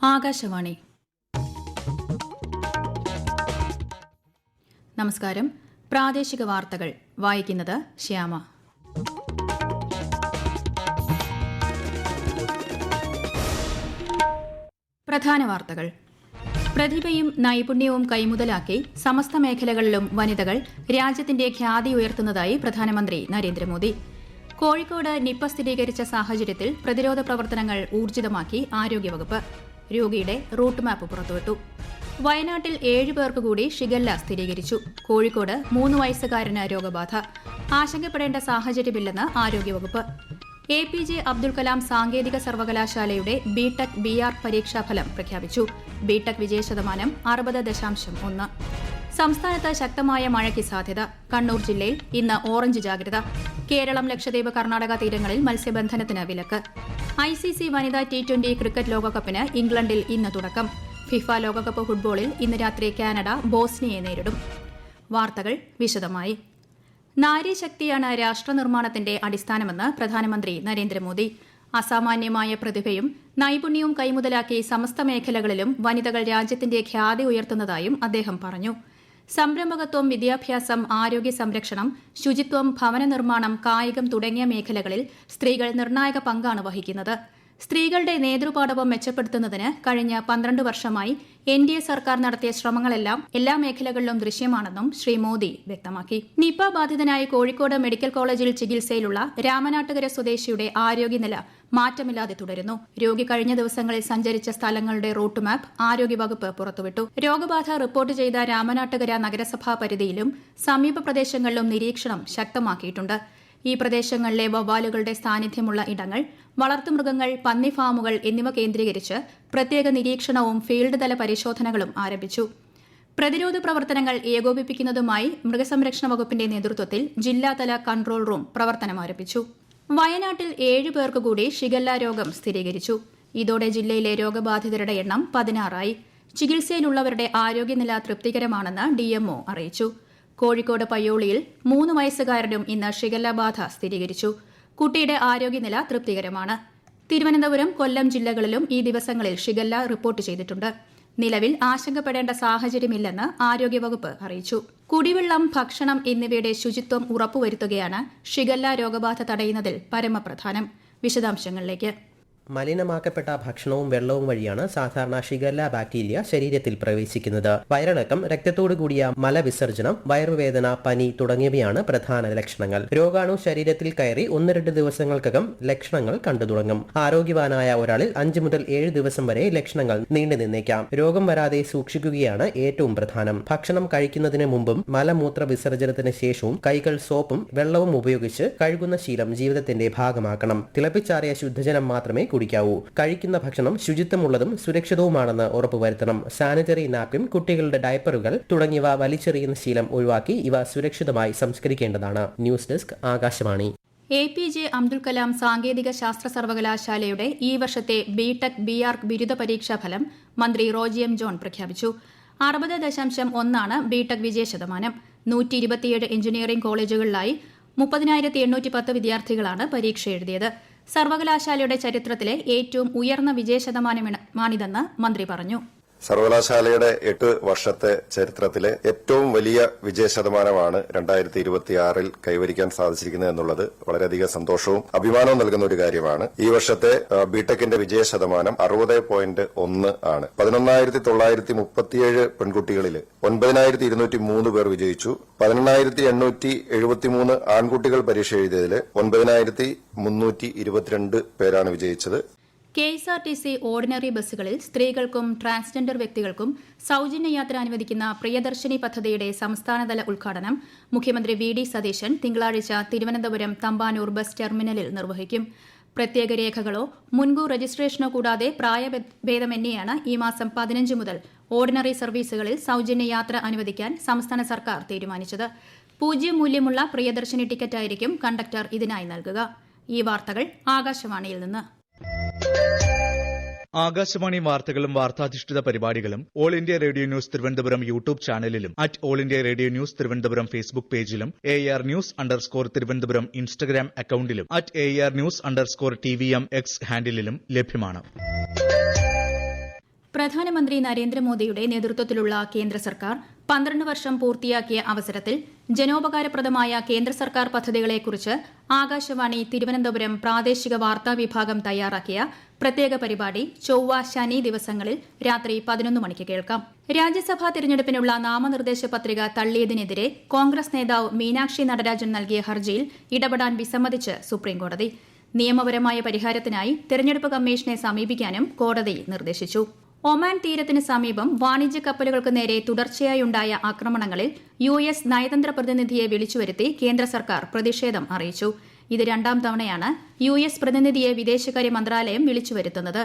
ആകാശവാണി. നമസ്കാരം. പ്രാദേശിക വാർത്തകൾ വായിക്കുന്നത് ശ്യാമ. പ്രധാന വാർത്തകൾ. പ്രതിഭയും നൈപുണ്യവും കൈമുതലാക്കി സമസ്ത മേഖലകളിലും വനിതകൾ രാജ്യത്തിന്റെ ഖ്യാതി ഉയർത്തുന്നതായി പ്രധാനമന്ത്രി നരേന്ദ്രമോദി. കോഴിക്കോട് നിപ്പ സ്ഥിരീകരിച്ച സാഹചര്യത്തിൽ പ്രതിരോധ പ്രവർത്തനങ്ങൾ ഊർജിതമാക്കി ആരോഗ്യവകുപ്പ്. രോഗിയുടെ റൂട്ട് മാപ്പ് പുറത്തുവിട്ടു. വയനാട്ടിൽ 7 പേർക്ക് കൂടി ഷിഗല്ല സ്ഥിരീകരിച്ചു. കോഴിക്കോട് 3 വയസ്സുകാരന് രോഗബാധ. ആശങ്കപ്പെടേണ്ട സാഹചര്യമില്ലെന്ന് ആരോഗ്യവകുപ്പ്. APJ അബ്ദുൽ കലാം സാങ്കേതിക സർവകലാശാലയുടെ ബിടെക് BR പരീക്ഷാഫലം പ്രഖ്യാപിച്ചു. ബിടെക് വിജയശതമാനം 60.1. സംസ്ഥാനത്ത് ശക്തമായ മഴയ്ക്ക് സാധ്യത. കണ്ണൂർ ജില്ലയിൽ ഇന്ന് ഓറഞ്ച് ജാഗ്രത. കേരളം, ലക്ഷദ്വീപ്, കർണാടക തീരങ്ങളിൽ മത്സ്യബന്ധനത്തിന് വിലക്ക്. ICC വനിതാ T20 ക്രിക്കറ്റ് ലോകകപ്പിന് ഇംഗ്ലണ്ടിൽ ഇന്ന് തുടക്കം. ഫിഫ ലോകകപ്പ് ഫുട്ബോളിൽ ഇന്ന് രാത്രി കാനഡ ബോസ്നിയയെ നേരിടും. വാർത്തകൾ വിശദമായി. നാരീശക്തിയാണ് രാഷ്ട്രനിർമ്മാണത്തിന്റെ അടിസ്ഥാനമെന്ന് പ്രധാനമന്ത്രി നരേന്ദ്രമോദി. അസാമാന്യമായ പ്രതിഭയും നൈപുണ്യവും കൈമുതലാക്കി സമസ്ത മേഖലകളിലും വനിതകൾ രാജ്യത്തിന്റെ ഖ്യാതി ഉയർത്തുന്നതായും അദ്ദേഹം പറഞ്ഞു. സംരംഭകത്വം, വിദ്യാഭ്യാസം, ആരോഗ്യ സംരക്ഷണം, ശുചിത്വം, ഭവന നിർമ്മാണം, കായികം തുടങ്ങിയ മേഖലകളിൽ സ്ത്രീകൾ നിർണായക പങ്കാണ് വഹിക്കുന്നത്. സ്ത്രീകളുടെ നേതൃപാടവം മെച്ചപ്പെടുത്തുന്നതിന് കഴിഞ്ഞ 12 വർഷമായി NDA സർക്കാർ നടത്തിയ ശ്രമങ്ങളെല്ലാം എല്ലാ മേഖലകളിലും ദൃശ്യമാണെന്നും ശ്രീ മോദി വ്യക്തമാക്കി. നിപ ബാധിതനായി കോഴിക്കോട് മെഡിക്കൽ കോളേജിൽ ചികിത്സയിലുള്ള രാമനാട്ടുകര സ്വദേശിയുടെ ആരോഗ്യനില മാറ്റമില്ലാതെ തുടരുന്നു. രോഗി കഴിഞ്ഞ ദിവസങ്ങളിൽ സഞ്ചരിച്ച സ്ഥലങ്ങളുടെ റൂട്ട് മാപ്പ് ആരോഗ്യവകുപ്പ് പുറത്തുവിട്ടു. രോഗബാധ റിപ്പോർട്ട് ചെയ്ത രാമനാട്ടുകര നഗരസഭാ പരിധിയിലും സമീപ പ്രദേശങ്ങളിലും നിരീക്ഷണം ശക്തമാക്കിയിട്ടുണ്ട്. ഈ പ്രദേശങ്ങളിലെ വവ്വാലുകളുടെ സാന്നിധ്യമുള്ള ഇടങ്ങൾ, വളർത്തുമൃഗങ്ങൾ, പന്നി ഫാമുകൾ എന്നിവ കേന്ദ്രീകരിച്ച് പ്രത്യേക നിരീക്ഷണവും ഫീൽഡ് തല പരിശോധനകളും ആരംഭിച്ചു. പ്രതിരോധ പ്രവർത്തനങ്ങൾ ഏകോപിപ്പിക്കുന്നതുമായി മൃഗസംരക്ഷണ വകുപ്പിന്റെ നേതൃത്വത്തിൽ ജില്ലാതല കൺട്രോൾ റൂം പ്രവർത്തനം ആരംഭിച്ചു. വയനാട്ടിൽ 7 പേർക്ക് കൂടി ഷിഗല്ല രോഗം സ്ഥിരീകരിച്ചു. ഇതോടെ ജില്ലയിലെ രോഗബാധിതരുടെ എണ്ണം 16 ആയി. ചികിത്സയിലുള്ളവരുടെ ആരോഗ്യനില തൃപ്തികരമാണെന്ന് DMO അറിയിച്ചു. കോഴിക്കോട് പയ്യോളിയിൽ 3 വയസ്സുകാരനും ഇന്ന് ഷിഗല്ല ബാധ സ്ഥിരീകരിച്ചു. കുട്ടിയുടെ ആരോഗ്യനില തൃപ്തികരമാണ്. തിരുവനന്തപുരം, കൊല്ലം ജില്ലകളിലും ഈ ദിവസങ്ങളിൽ ഷിഗല്ല റിപ്പോർട്ട് ചെയ്തിട്ടുണ്ട്. നിലവിൽ ആശങ്കപ്പെടേണ്ട സാഹചര്യമില്ലെന്ന് ആരോഗ്യവകുപ്പ് അറിയിച്ചു. കുടിവെള്ളം, ഭക്ഷണം എന്നിവയുടെ ശുചിത്വം ഉറപ്പുവരുത്തുകയാണ് ഷിഗല്ല രോഗബാധ തടയുന്നതിൽ പരമപ്രധാനം. വിശദാംശങ്ങളിലേക്ക്. മലിനമാക്കപ്പെട്ട ഭക്ഷണവും വെള്ളവും വഴിയാണ് സാധാരണ ഷിഗല്ല ബാക്ടീരിയ ശരീരത്തിൽ പ്രവേശിക്കുന്നത്. വയറിളക്കം, രക്തത്തോടു കൂടിയ മലവിസർജനം, വയറുവേദന, പനി തുടങ്ങിയവയാണ് പ്രധാന ലക്ഷണങ്ങൾ. രോഗാണു ശരീരത്തിൽ കയറി 1-2 ദിവസങ്ങൾക്കകം ലക്ഷണങ്ങൾ കണ്ടു തുടങ്ങും. ആരോഗ്യവാനായ ഒരാളിൽ 5 മുതൽ 7 ദിവസം വരെ ലക്ഷണങ്ങൾ നീണ്ടു നിന്നേക്കാം. രോഗം വരാതെ സൂക്ഷിക്കുകയാണ് ഏറ്റവും പ്രധാനം. ഭക്ഷണം കഴിക്കുന്നതിന് മുമ്പും മലമൂത്ര വിസർജനത്തിന് ശേഷവും കൈകൾ സോപ്പും വെള്ളവും ഉപയോഗിച്ച് കഴുകുന്ന ശീലം ജീവിതത്തിന്റെ ഭാഗമാക്കണം. തിളപ്പിച്ചാറിയ ശുദ്ധജലം മാത്രമേ കുടിക്കാവൂ. കഴിക്കുന്ന ഭക്ഷണം ശുചിത്വമുള്ളതും സുരക്ഷിതവുമാണെന്ന് ഉറപ്പുവരുത്തണം. സാനിറ്ററി നാപ്കിൻ, കുട്ടികളുടെ ഡയപ്പറുകൾ തുടങ്ങിയവ വലിച്ചെറിയുന്ന ശീലം ഒഴിവാക്കി ഇവ സുരക്ഷിതമായി സംസ്കരിക്കേണ്ടതാണ്. News desk, Akashvani. APJ Abdul Kalam സാങ്കേതിക ശാസ്ത്ര സർവകലാശാലയുടെ ഈ വർഷത്തെ ബിടെക് BR ബിരുദ പരീക്ഷാ ഫലം മന്ത്രി റോജി M. ജോൺ പ്രഖ്യാപിച്ചു. 60.1 ബിടെക് വിജയശതമാനം. 127 എഞ്ചിനീയറിംഗ് കോളേജുകളിലായി 30,810 വിദ്യാർത്ഥികളാണ് പരീക്ഷ എഴുതിയത്. സർവകലാശാലയുടെ ചരിത്രത്തിലെ ഏറ്റവും ഉയർന്ന വിജയശതമാനമാണിതെന്ന് മന്ത്രി പറഞ്ഞു. സർവകലാശാലയുടെ 8 വർഷത്തെ ചരിത്രത്തിലെ ഏറ്റവും വലിയ വിജയശതമാനമാണ് 2026 കൈവരിക്കാൻ സാധിച്ചിരിക്കുന്നത് എന്നുള്ളത് വളരെയധികം സന്തോഷവും അഭിമാനവും നൽകുന്ന ഒരു കാര്യമാണ്. ഈ വർഷത്തെ ബിടെക്കിന്റെ വിജയശതമാനം 60.1 ആണ്. 11,937 പെൺകുട്ടികളിൽ 9,203 പേർ വിജയിച്ചു. 18,873 ആൺകുട്ടികൾ പരീക്ഷ എഴുതിയതിൽ 9,322 പേരാണ് വിജയിച്ചത്. KSRTC ഓർഡിനറി ബസ്സുകളിൽ സ്ത്രീകൾക്കും ട്രാൻസ്ജെൻഡർ വ്യക്തികൾക്കും സൌജന്യ യാത്ര അനുവദിക്കുന്ന പ്രിയദർശിനി പദ്ധതിയുടെ സംസ്ഥാനതല ഉദ്ഘാടനം മുഖ്യമന്ത്രി VD സതീശൻ തിങ്കളാഴ്ച തിരുവനന്തപുരം തമ്പാനൂർ ബസ് ടെർമിനലിൽ നിർവഹിക്കും. പ്രത്യേക രേഖകളോ മുൻകൂർ രജിസ്ട്രേഷനോ കൂടാതെ പ്രായഭേദമന്യേയാണ് ഈ മാസം 15 മുതൽ ഓർഡിനറി സർവീസുകളിൽ സൌജന്യ യാത്ര അനുവദിക്കാൻ സംസ്ഥാന സർക്കാർ തീരുമാനിച്ചത്. 0 മൂല്യമുള്ള പ്രിയദർശിനി ടിക്കറ്റായിരിക്കും കണ്ടക്ടർ ഇതിനായി നൽകുക. ഈ വാർത്തകൾ ആകാശവാണിയിൽ നിന്ന്. ആകാശവാണി വാർത്തകളും വാർത്താധിഷ്ഠിത പരിപാടികളും All India Radio News Thiruvananthapuram YouTube ചാനലിലും All India Radio News Thiruvananthapuram Facebook പേജിലും AR News_ തിരുവനന്തപുരം ഇൻസ്റ്റഗ്രാം അക്കൌണ്ടിലും AR News_TVM X ഹാൻഡിലും ലഭ്യമാണ്. പ്രധാനമന്ത്രി നരേന്ദ്രമോദിയുടെ നേതൃത്വത്തിലുള്ള കേന്ദ്ര സർക്കാർ 12 വർഷം പൂർത്തിയാക്കിയ അവസരത്തിൽ ജനോപകാരപ്രദമായ കേന്ദ്ര സർക്കാർ പദ്ധതികളെക്കുറിച്ച് ആകാശവാണി തിരുവനന്തപുരം പ്രാദേശിക വാർത്താ വിഭാഗം തയ്യാറാക്കിയ പ്രത്യേക പരിപാടി ചൊവ്വ ശനി ദിവസങ്ങളിൽ രാത്രി 11 മണിക്ക് കേൾക്കാം. രാജ്യസഭാ തിരഞ്ഞെടുപ്പിനുള്ള നാമനിർദ്ദേശ പത്രിക തള്ളിയതിനെതിരെ കോൺഗ്രസ് നേതാവ് മീനാക്ഷി നടരാജൻ നൽകിയ ഹർജിയിൽ ഇടപെടാൻ വിസമ്മതിച്ച് സുപ്രീംകോടതി. നിയമപരമായ പരിഹാരത്തിനായി തെരഞ്ഞെടുപ്പ് കമ്മീഷനെ സമീപിക്കാനും കോടതി നിർദ്ദേശിച്ചു. ഒമാൻ തീരത്തിന് സമീപം വാണിജ്യ കപ്പലുകൾക്ക് നേരെ തുടർച്ചയായുണ്ടായ ആക്രമണങ്ങളിൽ US നയതന്ത്ര പ്രതിനിധിയെ വിളിച്ചുവരുത്തി കേന്ദ്ര സർക്കാർ പ്രതിഷേധം അറിയിച്ചു. ഇത് രണ്ടാം തവണയാണ് US പ്രതിനിധിയെ വിദേശകാര്യ മന്ത്രാലയം വിളിച്ചുവരുത്തുന്നത്.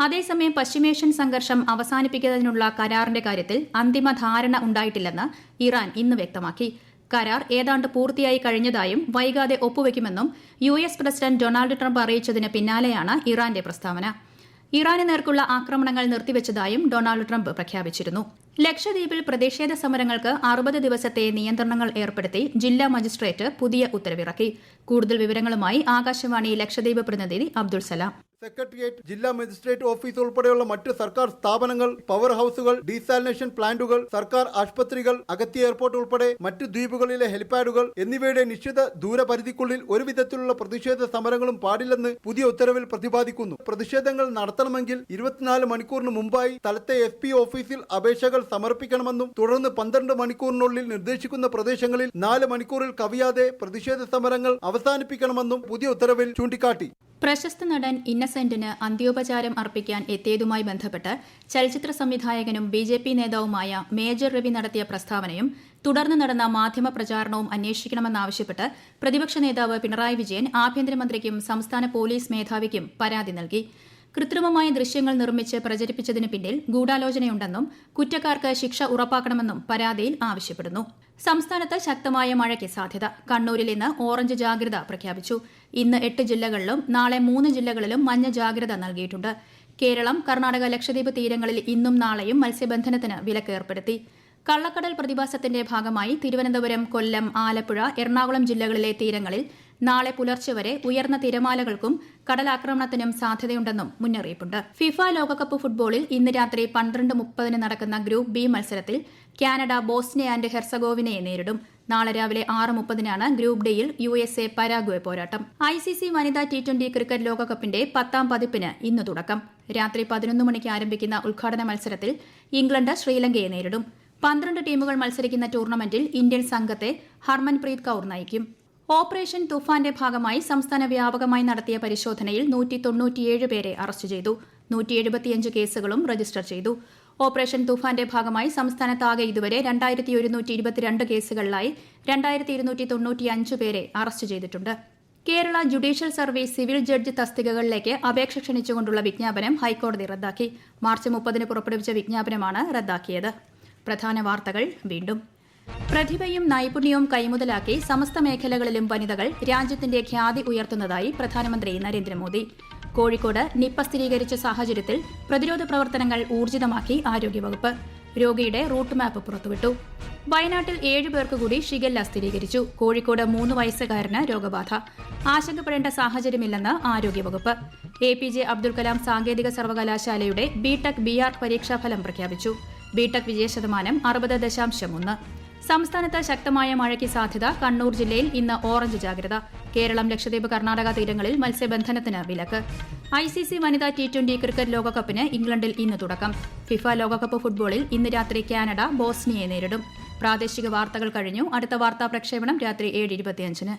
അതേസമയം പശ്ചിമേഷ്യൻ സംഘർഷം അവസാനിപ്പിക്കുന്നതിനുള്ള കരാറിന്റെ കാര്യത്തിൽ അന്തിമ ധാരണ ഉണ്ടായിട്ടില്ലെന്ന് ഇറാൻ ഇന്ന് വ്യക്തമാക്കി. കരാർ ഏതാണ്ട് പൂർത്തിയായി കഴിഞ്ഞതായും വൈകാതെ ഒപ്പുവെക്കുമെന്നും US പ്രസിഡന്റ് ഡൊണാൾഡ് ട്രംപ് അറിയിച്ചതിന് പിന്നാലെയാണ് ഇറാന്റെ പ്രസ്താവന. ഇറാന് നേർക്കുള്ള ആക്രമണങ്ങൾ നിർത്തിവച്ചതായും ഡൊണാൾഡ് ട്രംപ് പ്രഖ്യാപിച്ചിരുന്നു. ലക്ഷദ്വീപിൽ പ്രതിഷേധ സമരങ്ങൾക്ക് 60 ദിവസത്തെ നിയന്ത്രണങ്ങൾ ഏർപ്പെടുത്തി ജില്ലാ മജിസ്ട്രേറ്റ് പുതിയ ഉത്തരവിറക്കി. കൂടുതൽ വിവരങ്ങളുമായി ആകാശവാണി ലക്ഷദ്വീപ് പ്രതിനിധി അബ്ദുൾ സലാം. സെക്രട്ടേറിയറ്റ്, ജില്ലാ മജിസ്ട്രേറ്റ് ഓഫീസ് ഉൾപ്പെടെയുള്ള മറ്റ് സർക്കാർ സ്ഥാപനങ്ങൾ, പവർ ഹൌസുകൾ, ഡീസാലിനേഷൻ പ്ലാന്റുകൾ, സർക്കാർ ആശുപത്രികൾ, അഗത്തി എയർപോർട്ട് ഉൾപ്പെടെ മറ്റ് ദ്വീപുകളിലെ ഹെലിപാഡുകൾ എന്നിവയുടെ നിശ്ചിത ദൂരപരിധിക്കുള്ളിൽ ഒരു വിധത്തിലുള്ള പ്രതിഷേധ സമരങ്ങളും പാടില്ലെന്ന് പുതിയ ഉത്തരവിൽ പ്രതിപാദിക്കുന്നു. പ്രതിഷേധങ്ങൾ നടത്തണമെങ്കിൽ 24 മണിക്കൂറിന് മുമ്പായി സ്ഥലത്തെ SP ഓഫീസിൽ അപേക്ഷകൾ സമർപ്പിക്കണമെന്നും തുടർന്ന് 12 മണിക്കൂറിനുള്ളിൽ നിർദ്ദേശിക്കുന്ന പ്രദേശങ്ങളിൽ 4 മണിക്കൂറിൽ കവിയാതെ പ്രതിഷേധ സമരങ്ങൾ അവസാനിപ്പിക്കണമെന്നും പുതിയ ഉത്തരവിൽ ചൂണ്ടിക്കാട്ടി. പ്രശസ്ത നടൻ ഇന്നസെന്റിന് അന്ത്യോപചാരം അർപ്പിക്കാൻ എത്തിയതുമായി ബന്ധപ്പെട്ട് ചലച്ചിത്ര സംവിധായകനും BJP നേതാവുമായ മേജർ രവി നടത്തിയ പ്രസ്താവനയും തുടർന്ന് നടന്ന മാധ്യമ പ്രചാരണവും അന്വേഷിക്കണമെന്നാവശ്യപ്പെട്ട് പ്രതിപക്ഷ നേതാവ് പിണറായി വിജയൻ ആഭ്യന്തരമന്ത്രിക്കും സംസ്ഥാന പോലീസ് മേധാവിക്കും പരാതി നൽകി. കൃത്രിമമായ ദൃശ്യങ്ങൾ നിർമ്മിച്ച് പ്രചരിപ്പിച്ചതിന് പിന്നിൽ ഗൂഢാലോചനയുണ്ടെന്നും കുറ്റക്കാർക്ക് ശിക്ഷ ഉറപ്പാക്കണമെന്നും പരാതിയിൽ ആവശ്യപ്പെടുന്നു. സംസ്ഥാനത്ത് ശക്തമായ മഴയ്ക്ക് സാധ്യത. കണ്ണൂരിൽ ഇന്ന് ഓറഞ്ച് ജാഗ്രത പ്രഖ്യാപിച്ചു. ഇന്ന് 8 ജില്ലകളിലും നാളെ 3 ജില്ലകളിലും മഞ്ഞ ജാഗ്രത നൽകിയിട്ടുണ്ട്. കേരളം, കർണാടക, ലക്ഷദ്വീപ് തീരങ്ങളിൽ ഇന്നും നാളെയും മത്സ്യബന്ധനത്തിന് വിലക്ക് ഏർപ്പെടുത്തി. കള്ളക്കടൽ പ്രതിഭാസത്തിന്റെ ഭാഗമായി തിരുവനന്തപുരം, കൊല്ലം, ആലപ്പുഴ, എറണാകുളം ജില്ലകളിലെ തീരങ്ങളിൽ നാളെ പുലർച്ചെ വരെ ഉയർന്ന തിരമാലകൾക്കും കടലാക്രമണത്തിനും സാധ്യതയുണ്ടെന്നും മുന്നറിയിപ്പുണ്ട്. ഫിഫ ലോകകപ്പ് ഫുട്ബോളിൽ ഇന്ന് രാത്രി 12:30 നടക്കുന്ന ഗ്രൂപ്പ് ബി മത്സരത്തിൽ കാനഡ ബോസ്നിയ ആൻഡ് ഹെർസഗോവിനയെ നേരിടും. നാളെ രാവിലെ 6:30 ഗ്രൂപ്പ് ഡിയിൽ USA പരാഗ്വെ പോരാട്ടം. ICC വനിതാ T20 ക്രിക്കറ്റ് ലോകകപ്പിന്റെ 10ാം പതിപ്പിന് ഇന്ന് തുടക്കം. രാത്രി 11 മണിക്ക് ആരംഭിക്കുന്ന ഉദ്ഘാടന മത്സരത്തിൽ ഇംഗ്ലണ്ട് ശ്രീലങ്കയെ നേരിടും. 12 ടീമുകൾ മത്സരിക്കുന്ന ടൂർണമെന്റിൽ ഇന്ത്യൻ സംഘത്തെ ഹർമൻപ്രീത് കൌർ നയിക്കും. ഓപ്പറേഷൻ തുഫാന്റെ ഭാഗമായി സംസ്ഥാന വ്യാപകമായി നടത്തിയ പരിശോധനയിൽ 197 പേരെ അറസ്റ്റ് ചെയ്തു. 175 കേസുകളും രജിസ്റ്റർ ചെയ്തു. ഓപ്പറേഷൻ തുഫാന്റെ ഭാഗമായി സംസ്ഥാനത്താകെ ഇതുവരെ 2122 കേസുകളിലായി 2295 പേരെ അറസ്റ്റ് ചെയ്തിട്ടുണ്ട്. Kerala judicial service civil judge തസ്തികകളിലേക്ക് അപേക്ഷ ക്ഷണിച്ചുകൊണ്ടുള്ള വിജ്ഞാപനം ഹൈക്കോടതി റദ്ദാക്കി. മാർച്ച് 30 പുറപ്പെടുവിച്ച വിജ്ഞാപനമാണ് റദ്ദാക്കിയത്. പ്രധാന വാർത്തകൾ വീണ്ടും. പ്രതിഭയും നൈപുണ്യവും കൈമുതലാക്കി സമസ്ത മേഖലകളിലും വനിതകൾ രാജ്യത്തിന്റെ ഖ്യാതി ഉയർത്തുന്നതായി പ്രധാനമന്ത്രി നരേന്ദ്രമോദി. കോഴിക്കോട് നിപ്പ സ്ഥിരീകരിച്ച സാഹചര്യത്തിൽ പ്രതിരോധ പ്രവർത്തനങ്ങൾ ഊർജിതമാക്കി ആരോഗ്യവകുപ്പ്. രോഗിയുടെ റൂട്ട് മാപ്പ് പുറത്തുവിട്ടു. വയനാട്ടിൽ 7 പേർക്ക് കൂടി ഷിഗല്ല സ്ഥിരീകരിച്ചു. കോഴിക്കോട് 3 വയസ്സുകാരന് രോഗബാധ. ആശങ്കപ്പെടേണ്ട സാഹചര്യമില്ലെന്ന് ആരോഗ്യവകുപ്പ്. APJ അബ്ദുൽ കലാം സാങ്കേതിക സർവകലാശാലയുടെ BTech BArc പരീക്ഷാഫലം പ്രഖ്യാപിച്ചു. BTech വിജയശതമാനം 60.1. സംസ്ഥാനത്ത് ശക്തമായ മഴയ്ക്ക് സാധ്യത. കണ്ണൂർ ജില്ലയിൽ ഇന്ന് ഓറഞ്ച് ജാഗ്രത. കേരളം, ലക്ഷദ്വീപ്, കർണാടക തീരങ്ങളിൽ മത്സ്യബന്ധനത്തിന് വിലക്ക്. ICC വനിതാ T20 ക്രിക്കറ്റ് ലോകകപ്പിന് ഇംഗ്ലണ്ടിൽ ഇന്ന് തുടക്കം. ഫിഫ ലോകകപ്പ് ഫുട്ബോളിൽ ഇന്ന് രാത്രി കാനഡ ബോസ്നിയയെ നേരിടും. പ്രാദേശിക വാർത്തകൾ കഴിഞ്ഞു. അടുത്ത വാർത്താ പ്രക്ഷേപണം രാത്രി 7:25.